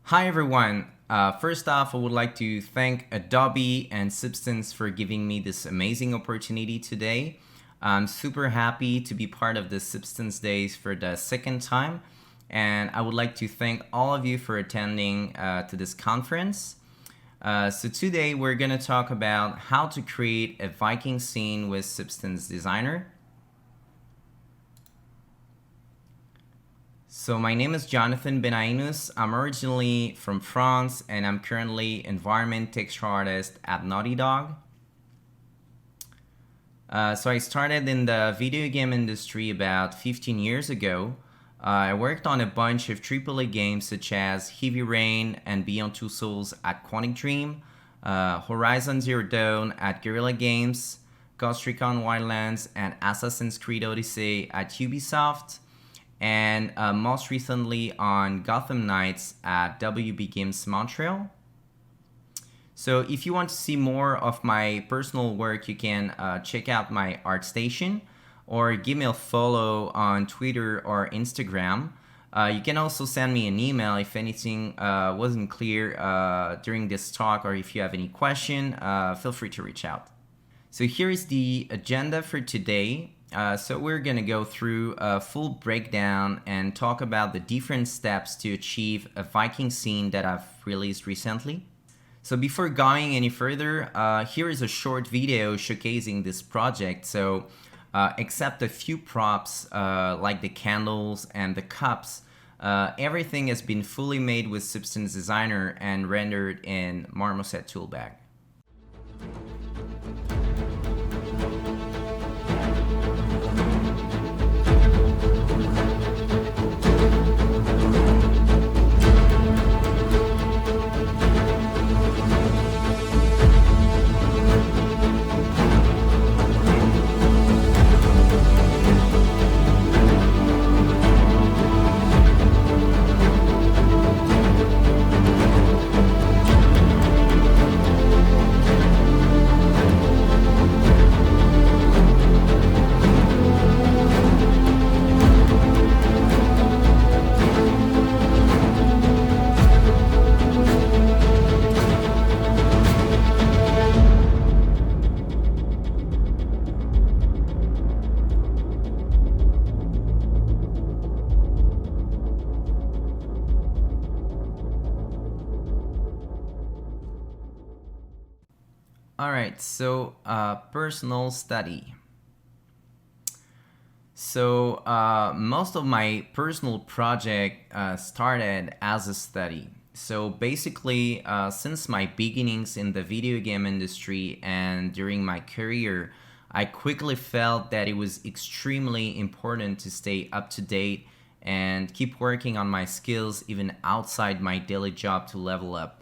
Hi everyone. First off, I would like to thank Adobe and Substance for giving me this amazing opportunity today. I'm super happy to be part of the Substance Days for the second time, and I would like to thank all of you for attending to this conference. So today we're going to talk about how to create a Viking scene with Substance Designer. So my name is Jonathan Benainous. I'm originally from France and I'm currently environment texture artist at Naughty Dog. So I started in the video game industry about 15 years ago. I worked on a bunch of AAA games such as Heavy Rain and Beyond Two Souls at Quantic Dream, Horizon Zero Dawn at Guerrilla Games, Ghost Recon Wildlands and Assassin's Creed Odyssey at Ubisoft, and most recently on Gotham Knights at WB Games Montreal. So if you want to see more of my personal work, you can check out my ArtStation or give me a follow on Twitter or Instagram. You can also send me an email if anything wasn't clear during this talk, or if you have any question, feel free to reach out. So here is the agenda for today. So we're gonna go through a full breakdown and talk about the different steps to achieve a Viking scene that I've released recently. So before going any further, here is a short video showcasing this project. So except a few props like the candles and the cups, everything has been fully made with Substance Designer and rendered in Marmoset Toolbag. Alright, so personal study. So most of my personal project started as a study. So basically, since my beginnings in the video game industry and during my career, I quickly felt that it was extremely important to stay up to date and keep working on my skills even outside my daily job to level up.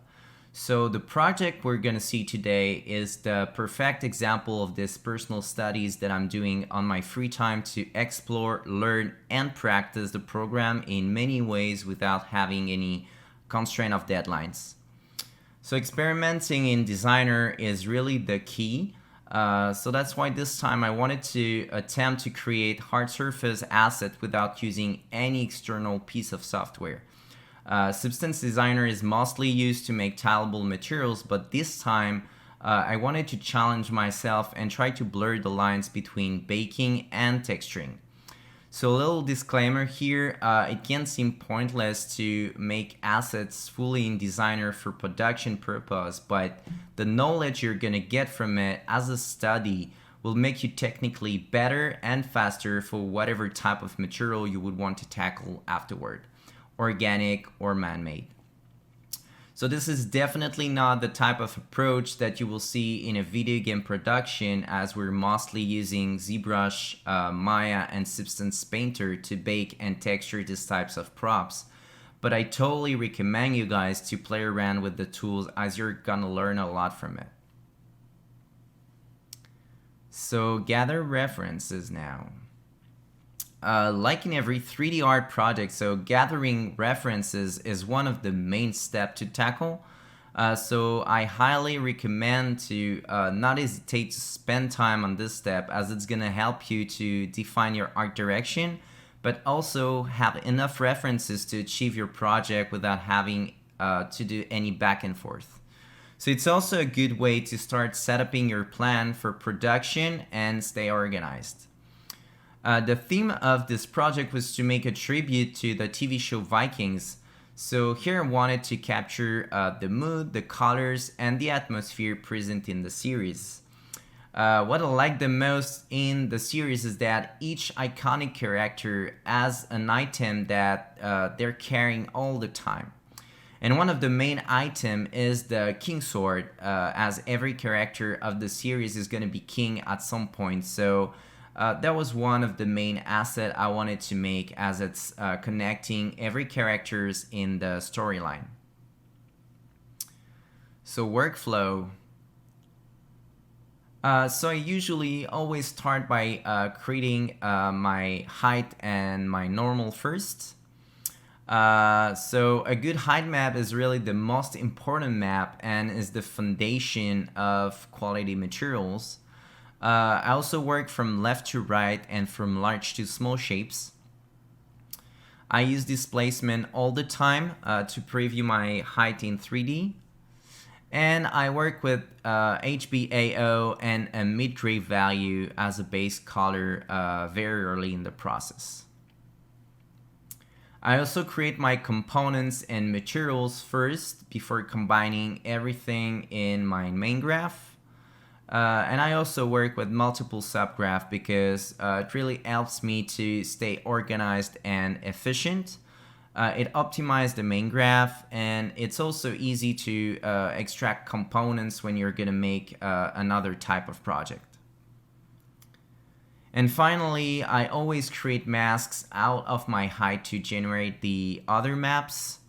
So the project we're going to see today is the perfect example of this personal studies that I'm doing on my free time to explore, learn, and practice the program in many ways without having any constraint of deadlines. So experimenting in Designer is really the key. So that's why this time I wanted to attempt to create hard surface asset without using any external piece of software. Substance Designer is mostly used to make tileable materials, but this time I wanted to challenge myself and try to blur the lines between baking and texturing. So a little disclaimer here, it can seem pointless to make assets fully in Designer for production purpose, but the knowledge you're gonna get from it as a study will make you technically better and faster for whatever type of material you would want to tackle afterward, organic or man-made. So this is definitely not the type of approach that you will see in a video game production, as we're mostly using ZBrush, Maya and Substance Painter to bake and texture these types of props. But I totally recommend you guys to play around with the tools, as you're gonna learn a lot from it. So gather references now. Like in every 3D art project, so gathering references is one of the main steps to tackle. So I highly recommend to not hesitate to spend time on this step, as it's gonna help you to define your art direction, but also have enough references to achieve your project without having to do any back and forth. So it's also a good way to start setting your plan for production and stay organized. The theme of this project was to make a tribute to the TV show Vikings. So here I wanted to capture the mood, the colors, and the atmosphere present in the series. What I like the most in the series is that each iconic character has an item that they're carrying all the time. And one of the main items is the king sword, as every character of the series is going to be king at some point. So that was one of the main assets I wanted to make, as it's connecting every characters in the storyline. So workflow. So I usually always start by creating my height and my normal first. So a good height map is really the most important map and is the foundation of quality materials. I also work from left to right and from large to small shapes. I use displacement all the time to preview my height in 3D. And I work with HBAO and a mid-grade value as a base color very early in the process. I also create my components and materials first before combining everything in my main graph. And I also work with multiple subgraphs because it really helps me to stay organized and efficient. It optimizes the main graph, and it's also easy to extract components when you're going to make another type of project. And finally, I always create masks out of my height to generate the other maps.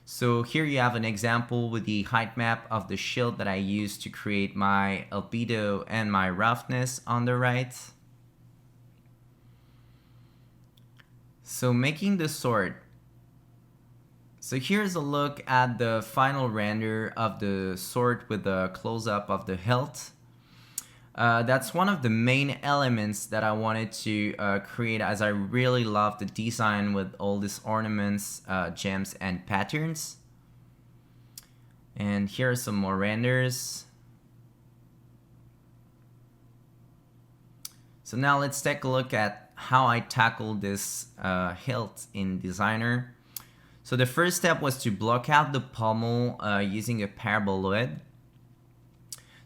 So here you have an example with the height map of the shield that I used to create my albedo and my roughness on the right. So making the sword. So here's a look at the final render of the sword with a close-up of the hilt. That's one of the main elements that I wanted to create, as I really love the design with all these ornaments, gems, and patterns. And here are some more renders. So now let's take a look at how I tackled this hilt in Designer. So the first step was to block out the pommel using a paraboloid.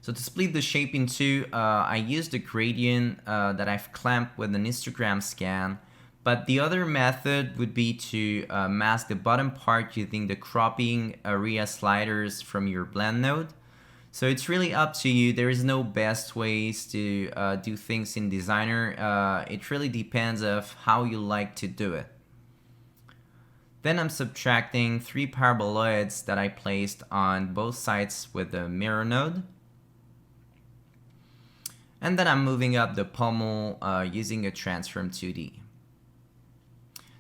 So to split the shape in two, I used a gradient that I've clamped with an histogram scan. But the other method would be to mask the bottom part using the cropping area sliders from your blend node. So it's really up to you. There is no best ways to do things in Designer. It really depends of how you like to do it. Then I'm subtracting 3 paraboloids that I placed on both sides with the mirror node. And then I'm moving up the pommel using a transform 2D.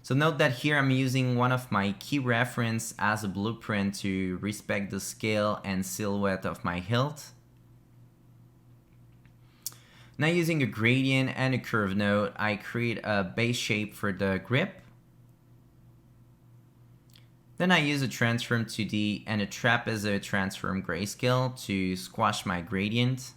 So note that here I'm using one of my key reference as a blueprint to respect the scale and silhouette of my hilt. Now using a gradient and a curve node, I create a base shape for the grip. Then I use a transform 2D and a trapezoid transform grayscale to squash my gradient.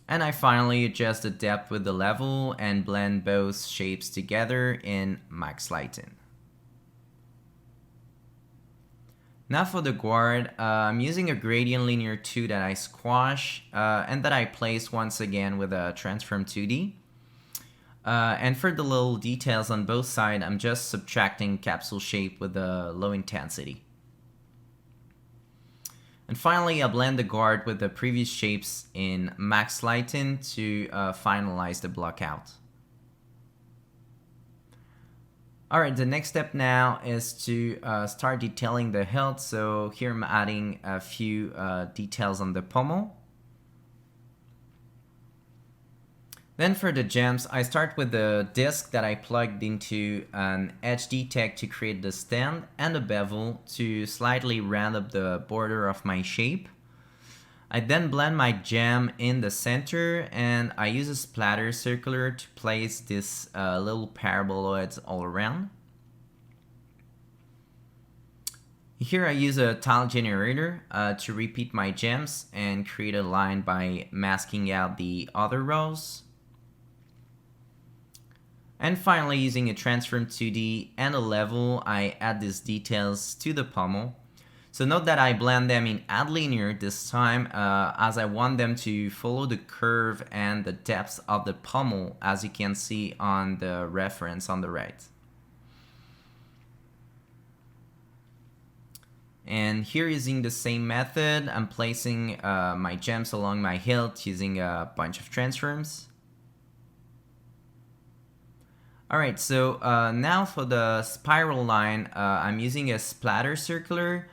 And I finally adjust the depth with the level and blend both shapes together in max lighting. Now for the guard, I'm using a gradient linear 2 that I squash and that I place once again with a transform 2D. And for the little details on both sides, I'm just subtracting capsule shape with a low intensity. And finally, I blend the guard with the previous shapes in max lighting to finalize the block out. Alright, the next step now is to start detailing the hilt. So here I'm adding a few details on the pommel. Then for the gems, I start with the disc that I plugged into an HD tech to create the stand and the bevel to slightly round up the border of my shape. I then blend my gem in the center and I use a splatter circular to place this little paraboloids all around. Here I use a tile generator to repeat my gems and create a line by masking out the other rows. And finally, using a transform 2D and a level, I add these details to the pommel. So note that I blend them in add linear this time, as I want them to follow the curve and the depth of the pommel, as you can see on the reference on the right. And here, using the same method, I'm placing my gems along my hilt using a bunch of transforms. Alright, so now for the spiral line, I'm using a splatter circular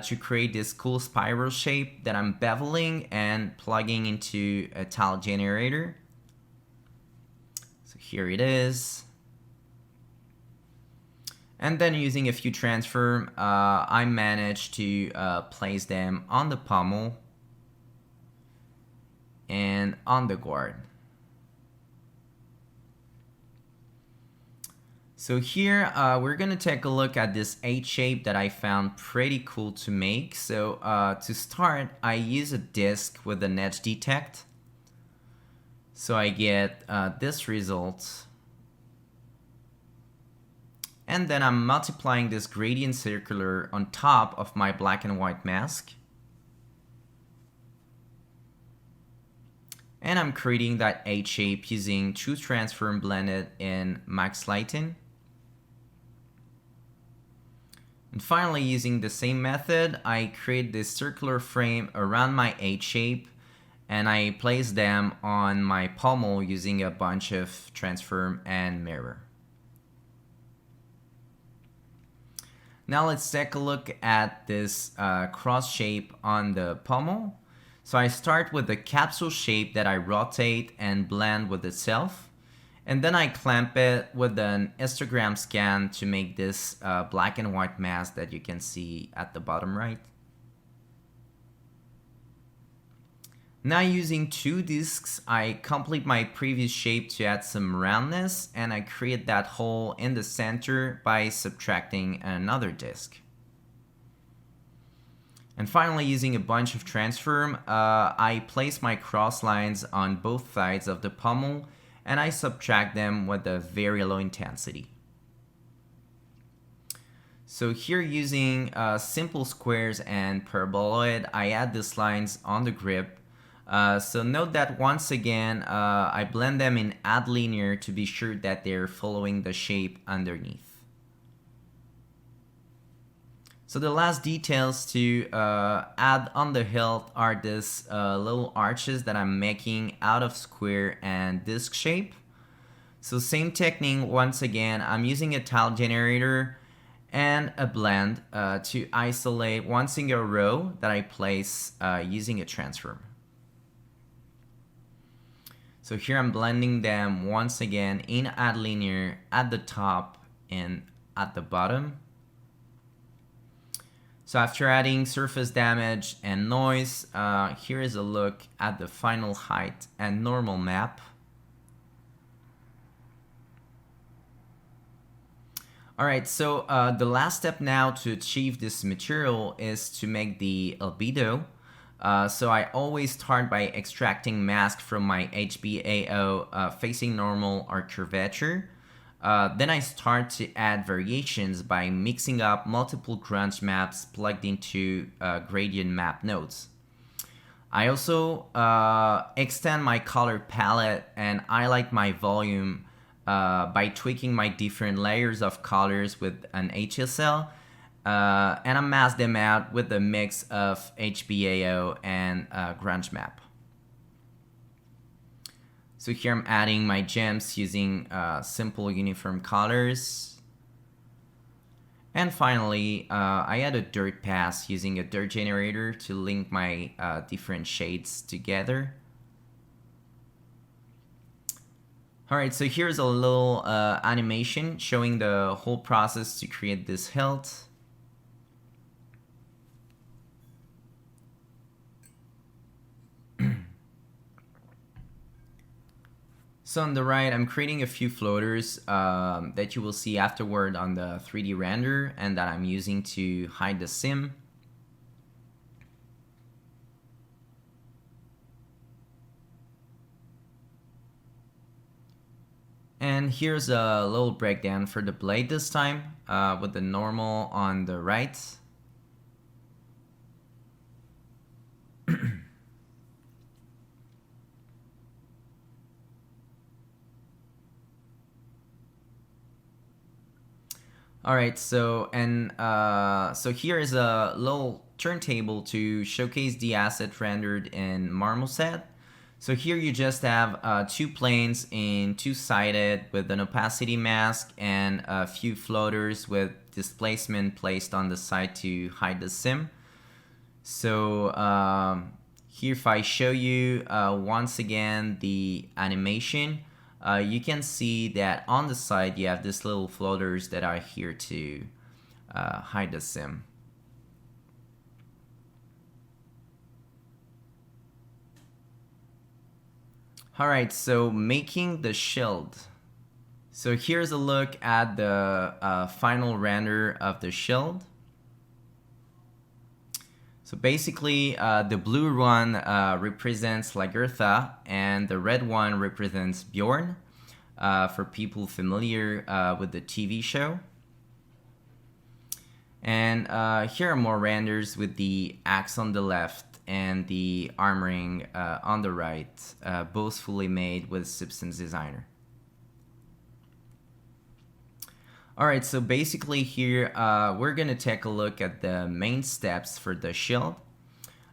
to create this cool spiral shape that I'm beveling and plugging into a tile generator. So here it is. And then using a few transform, I managed to place them on the pommel and on the guard. So here we're gonna take a look at this H shape that I found pretty cool to make. So to start, I use a disk with an edge detect. So I get this result. And then I'm multiplying this gradient circular on top of my black and white mask. And I'm creating that H shape using True Transform blended in Max Lighting. And finally, using the same method, I create this circular frame around my H shape and I place them on my pommel using a bunch of transform and mirror. Now let's take a look at this cross shape on the pommel. So I start with the capsule shape that I rotate and blend with itself. And then I clamp it with an histogram scan to make this black and white mask that you can see at the bottom right. Now using two discs, I complete my previous shape to add some roundness, and I create that hole in the center by subtracting another disc. And finally, using a bunch of transform, I place my cross lines on both sides of the pommel and I subtract them with a very low intensity. So here, using simple squares and paraboloid, I add these lines on the grip. So note that once again, I blend them in add linear to be sure that they're following the shape underneath. So the last details to add on the hilt are these little arches that I'm making out of square and disc shape. So same technique once again, I'm using a tile generator and a blend to isolate one single row that I place using a transform. So here I'm blending them once again in add linear at the top and at the bottom. So after adding surface damage and noise, here is a look at the final height and normal map. Alright, so the last step now to achieve this material is to make the albedo. So I always start by extracting mask from my HBAO facing normal or curvature. Then I start to add variations by mixing up multiple grunge maps plugged into gradient map nodes. I also extend my color palette and highlight my volume by tweaking my different layers of colors with an HSL, and I mask them out with a mix of HBAO and grunge map. So here I'm adding my gems using simple uniform colors. And finally, I add a dirt pass using a dirt generator to link my different shades together. Alright, so here's a little animation showing the whole process to create this hilt. So on the right, I'm creating a few floaters that you will see afterward on the 3D render and that I'm using to hide the sim. And here's a little breakdown for the blade this time with the normal on the right. All right, so here is a little turntable to showcase the asset rendered in Marmoset. So here you just have two planes in two-sided with an opacity mask and a few floaters with displacement placed on the side to hide the sim. So here if I show you once again the animation, you can see that on the side you have these little floaters that are here to hide the sim. Alright, so making the shield. So here's a look at the final render of the shield. So basically, the blue one represents Lagertha, and the red one represents Bjorn, for people familiar with the TV show. And here are more renders with the axe on the left and the armoring on the right, both fully made with Substance Designer. Alright, so basically here we're gonna take a look at the main steps for the shield.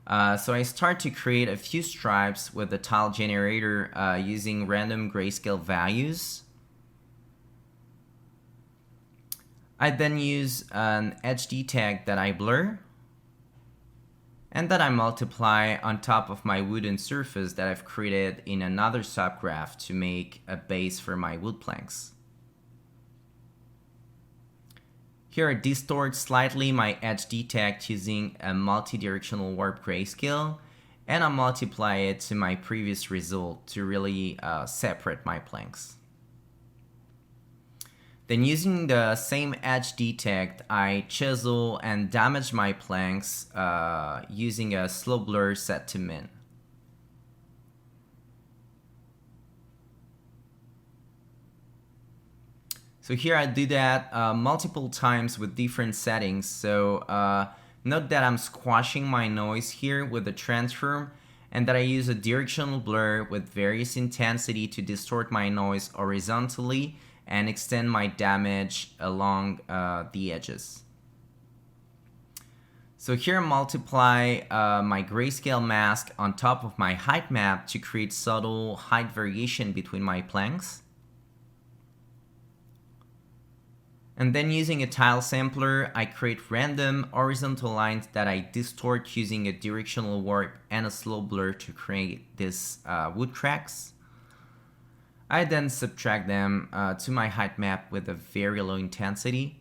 So I start to create a few stripes with the tile generator using random grayscale values. I then use an HD tag that I blur and that I multiply on top of my wooden surface that I've created in another subgraph to make a base for my wood planks. Here I distort slightly my HD tag using a multi-directional warp grayscale, and I multiply it to my previous result to really separate my planks. Then using the same HD tag, I chisel and damage my planks using a slow blur set to min. So here I do that multiple times with different settings. So note that I'm squashing my noise here with the transform, and that I use a directional blur with various intensity to distort my noise horizontally and extend my damage along the edges. So here I multiply my grayscale mask on top of my height map to create subtle height variation between my planks. And then using a tile sampler, I create random horizontal lines that I distort using a directional warp and a slow blur to create these wood cracks. I then subtract them to my height map with a very low intensity.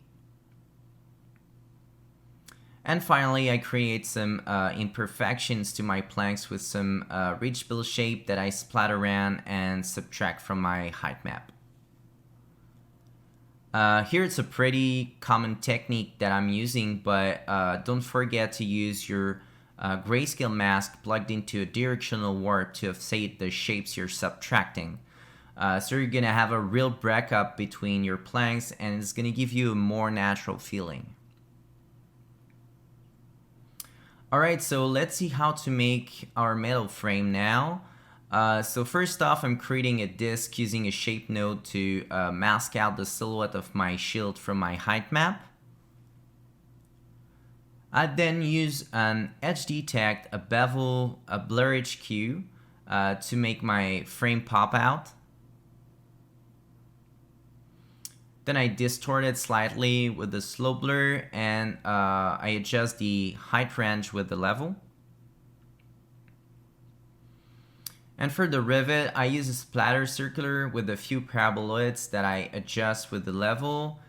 And finally, I create some imperfections to my planks with some ridge bill shape that I splat around and subtract from my height map. Here it's a pretty common technique that I'm using, but don't forget to use your grayscale mask plugged into a directional warp to offset the shapes you're subtracting. So you're gonna have a real breakup between your planks, and it's gonna give you a more natural feeling. Alright, so let's see how to make our metal frame now. So first off, I'm creating a disc using a shape node to mask out the silhouette of my shield from my height map. I then use an HD tag, a bevel, a blur HQ to make my frame pop out. Then I distort it slightly with the slow blur, and I adjust the height range with the level. And for the rivet, I use a splatter circular with a few paraboloids that I adjust with the level,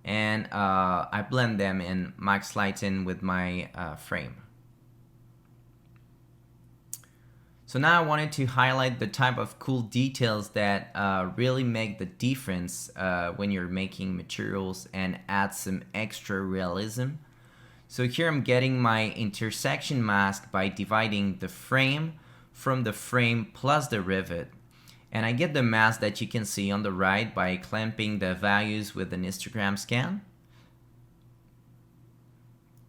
and I blend them in Max Lighten with my frame. So now I wanted to highlight the type of cool details that really make the difference when you're making materials and add some extra realism. So here I'm getting my intersection mask by dividing the frame from the frame plus the rivet. And I get the mask that you can see on the right by clamping the values with an histogram scan.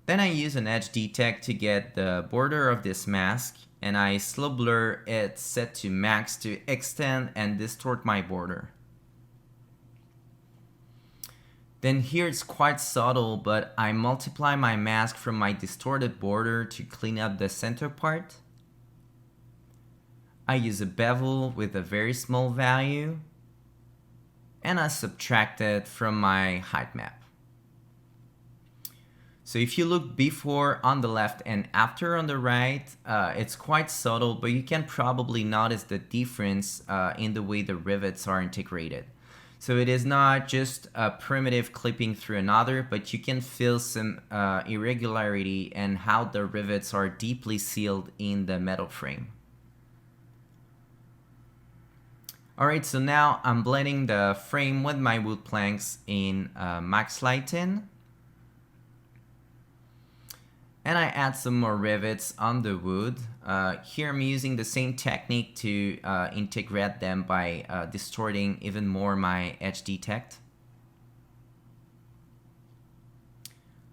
Then I use an edge detect to get the border of this mask, and I slow blur it set to max to extend and distort my border. Then here it's quite subtle, but I multiply my mask from my distorted border to clean up the center part. I use a bevel with a very small value, and I subtract it from my height map. So if you look before on the left and after on the right, it's quite subtle, but you can probably notice the difference in the way the rivets are integrated. So it is not just a primitive clipping through another, but you can feel some irregularity and how the rivets are deeply sealed in the metal frame. Alright, so now I'm blending the frame with my wood planks in Max Lighten. And I add some more rivets on the wood. Here I'm using the same technique to integrate them by distorting even more my edge detect.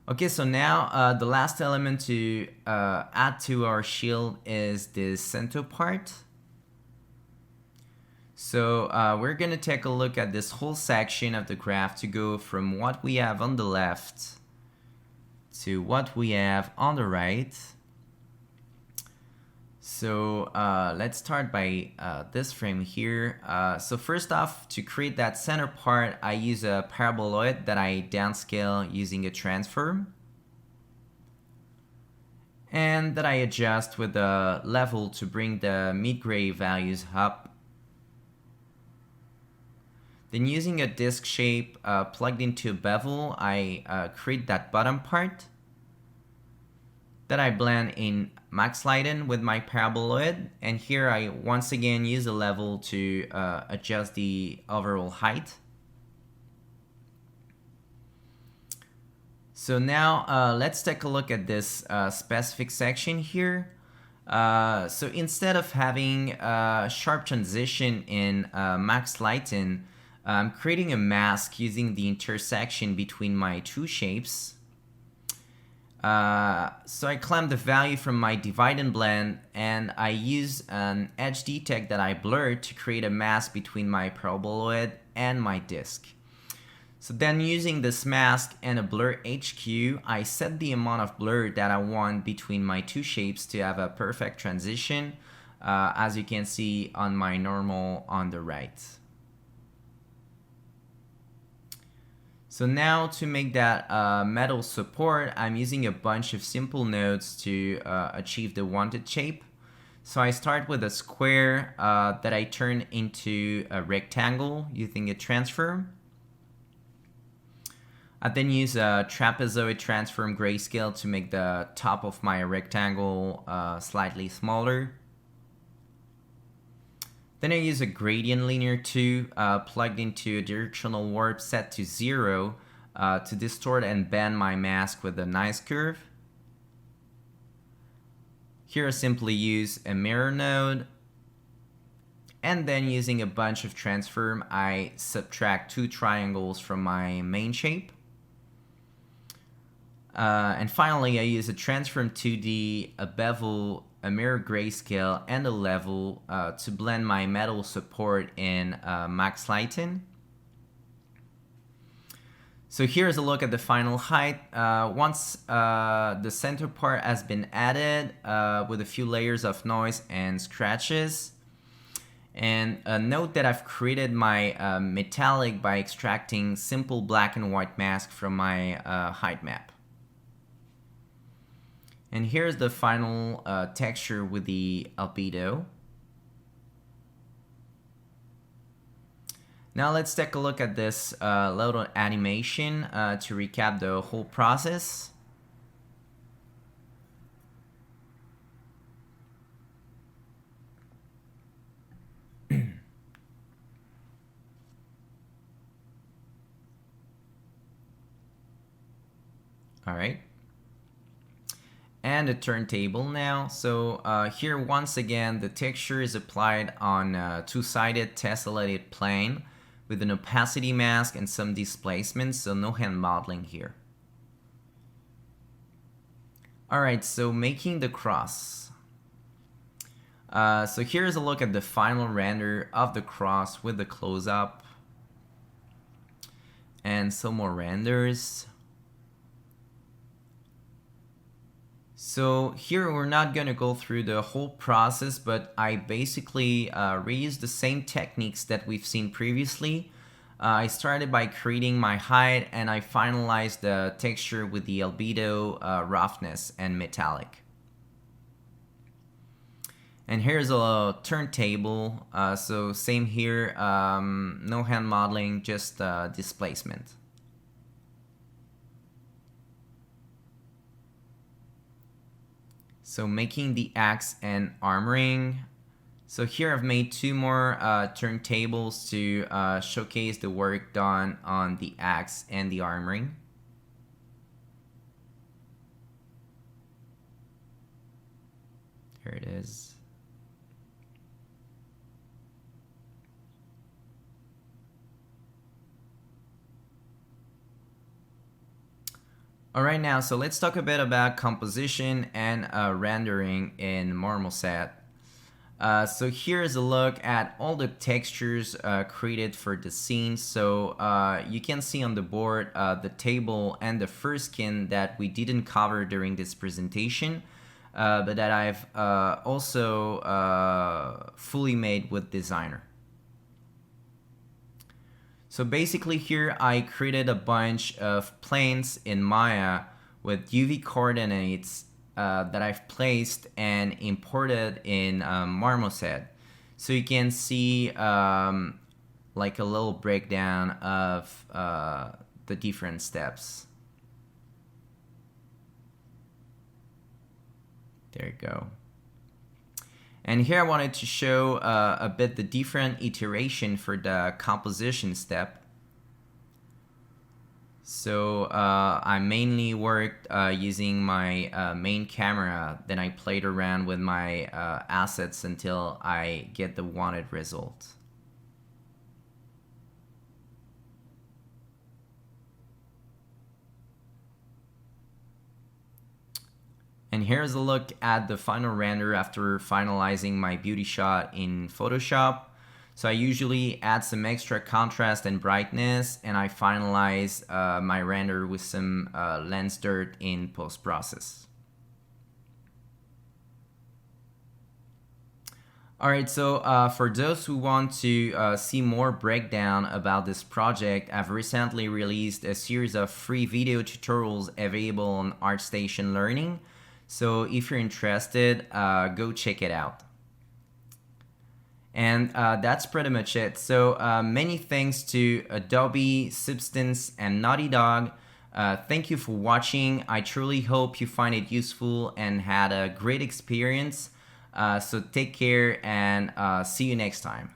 Okay, so now the last element to add to our shield is this center part. So we're gonna take a look at this whole section of the graph to go from what we have on the left to what we have on the right. So let's start by this frame here. So first off, to create that center part, I use a paraboloid that I downscale using a transform, and that I adjust with a level to bring the mid-gray values up. Then using a disc shape plugged into a bevel, I create that bottom part that I blend in Max Lighten with my paraboloid. And here I once again use a level to adjust the overall height. So now let's take a look at this specific section here. So instead of having a sharp transition in Max Lighten, I'm creating a mask using the intersection between my two shapes. So I clamp the value from my divide and blend, and I use an edge detect that I blur to create a mask between my paraboloid and my disc. So then using this mask and a blur HQ, I set the amount of blur that I want between my two shapes to have a perfect transition, as you can see on my normal on the right. So now to make that metal support, I'm using a bunch of simple nodes to achieve the wanted shape. So I start with a square that I turn into a rectangle using a transform. I then use a trapezoid transform grayscale to make the top of my rectangle slightly smaller. Then I use a gradient linear 2 plugged into a directional warp set to 0 to distort and bend my mask with a nice curve. Here I simply use a mirror node, and then using a bunch of transform, I subtract 2 triangles from my main shape. And finally, I use a transform 2D, a bevel, a mirror grayscale, and a level to blend my metal support in Max Lighten. So here's a look at the final height. Once the center part has been added with a few layers of noise and scratches. And note that I've created my metallic by extracting simple black and white mask from my height map. And here's the final texture with the albedo. Now let's take a look at this little animation to recap the whole process. All right. And the turntable now. So here once again the texture is applied on a two-sided tessellated plane with an opacity mask and some displacement, so no hand modeling here. Alright, so making the cross. So here's a look at the final render of the cross with the close-up and some more renders. So here we're not going to go through the whole process, but I basically reused the same techniques that we've seen previously. I started by creating my height and I finalized the texture with the albedo, roughness, and metallic. And here's a turntable, so same here, no hand modeling, just displacement. So making the axe and armoring. So here I've made two more turntables to showcase the work done on the axe and the armoring. Here it is. Alright, now so let's talk a bit about composition and rendering in Marmoset. So here's a look at all the textures created for the scene. So you can see on the board the table and the first skin that we didn't cover during this presentation, but that I've also fully made with Designer. So basically here I created a bunch of planes in Maya with UV coordinates that I've placed and imported in Marmoset. So you can see like a little breakdown of the different steps. There you go. And here I wanted to show a bit the different iteration for the composition step. So I mainly worked using my main camera, then I played around with my assets until I get the wanted result. And here's a look at the final render after finalizing my beauty shot in Photoshop. So I usually add some extra contrast and brightness, and I finalize my render with some lens dirt in post-process. Alright, so for those who want to see more breakdown about this project, I've recently released a series of free video tutorials available on ArtStation Learning. So if you're interested, go check it out. And that's pretty much it. So many thanks to Adobe, Substance, and Naughty Dog. Thank you for watching. I truly hope you find it useful and had a great experience. So take care and see you next time.